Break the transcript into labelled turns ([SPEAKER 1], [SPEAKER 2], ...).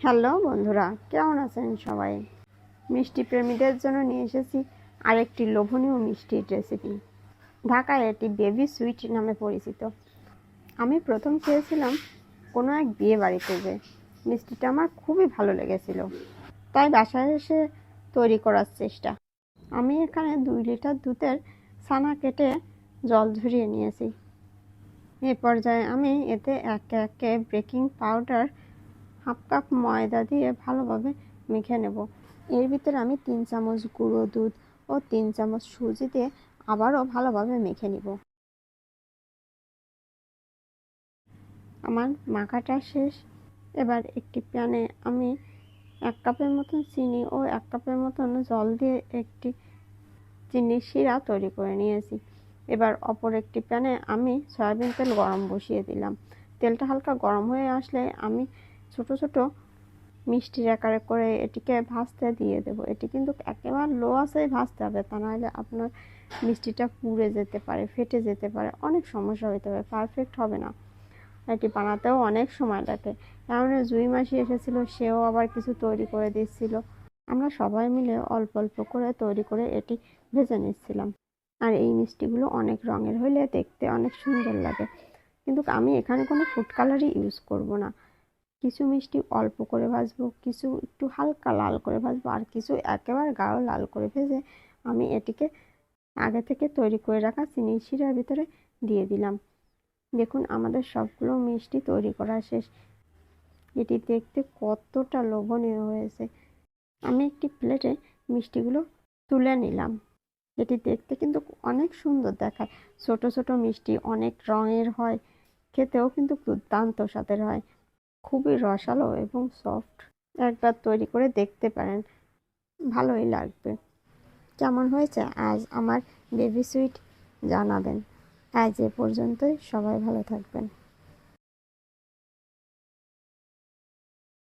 [SPEAKER 1] Hello বন্ধুরা, কেমন আছেন সবাই? মিষ্টি প্রেমীদের জন্য নিয়ে এসেছি আরেকটি লোভনীয় মিষ্টির রেসিপি। ঢাকায় এটি বেবি সুইট নামে পরিচিত। আমি প্রথম খেয়েছিলাম কোনো এক বিয়ে বাড়িতে, যে মিষ্টিটা আমার খুবই ভালো লেগেছিল, তাই বাসায় এসে তৈরি করার চেষ্টা। আমি এখানে 2 লিটার দুধের ছানা কেটে জল ঝরিয়ে নিয়েছি। এ পর্যায়ে আমি এতে একে একে বেকিং পাউডার, হাফ কাপ ময়দা দিয়ে ভালোভাবে মেখে নেব। এর ভিতরে আমি 3 চামচ গুঁড়ো দুধ ও 3 চামচ সুজি দিয়ে আবারও ভালোভাবে মেখে নিব। আমার মাখাটা শেষ। এবার একটি প্যানে আমি 1 কাপের মতন চিনি ও 1 কাপের মতন জল দিয়ে একটি চিনির শিরা তৈরি করে নিয়েছি। এবার অপর একটি প্যানে আমি সয়াবিন তেল গরম বসিয়ে দিলাম। তেলটা হালকা গরম হয়ে আসলে আমি ছোট ছোট মিষ্টির আকারে করে এটিকে ভাজতে দিয়ে দেবো। এটি কিন্তু একেবারে লো আঁচেই ভাজতে হবে, তা নাহলে আপনার মিষ্টিটা পুড়ে যেতে পারে, ফেটে যেতে পারে, অনেক সমস্যা হতে পারে, পারফেক্ট হবে না। এটি বানাতেও অনেক সময় লাগে। এমন জুই মাসি এসেছিল, সেও আবার কিছু তৈরি করে দিচ্ছিল। আমরা সবাই মিলে অল্প অল্প করে তৈরি করে এটি ভেজে নিচ্ছিলাম। আর এই মিষ্টিগুলো অনেক রঙের হলে দেখতে অনেক সুন্দর লাগে, কিন্তু আমি এখানে কোনো ফুড কালারই ইউজ করব না। কিছু মিষ্টি অল্প করে ভাজবো, কিছু একটু হালকা লাল করে ভাজবো, আর কিছু একেবারে গাঢ় লাল করে ভেজে আমি এটিকে আগে থেকে তৈরি করে রাখা চিনির শিরার ভিতরে দিয়ে দিলাম। দেখুন, আমাদের সবগুলো মিষ্টি তৈরি করা শেষ। এটি দেখতে কতটা লোভনীয় হয়েছে। আমি একটি প্লেটে মিষ্টিগুলো তুলে নিলাম। এটি দেখতে কিন্তু অনেক সুন্দর দেখায়। ছোট ছোট মিষ্টি অনেক রঙের হয়, খেতেও কিন্তু দুর্দান্ত স্বাদের হয়, খুবই রসালো এবং সফট। একবার তৈরি করে দেখতে পারেন, ভালোই লাগবে। কেমন হয়েছে আজ আমার বেবি সুইট জানাবেন। আজ এ পর্যন্তই, সবাই ভালো থাকবেন।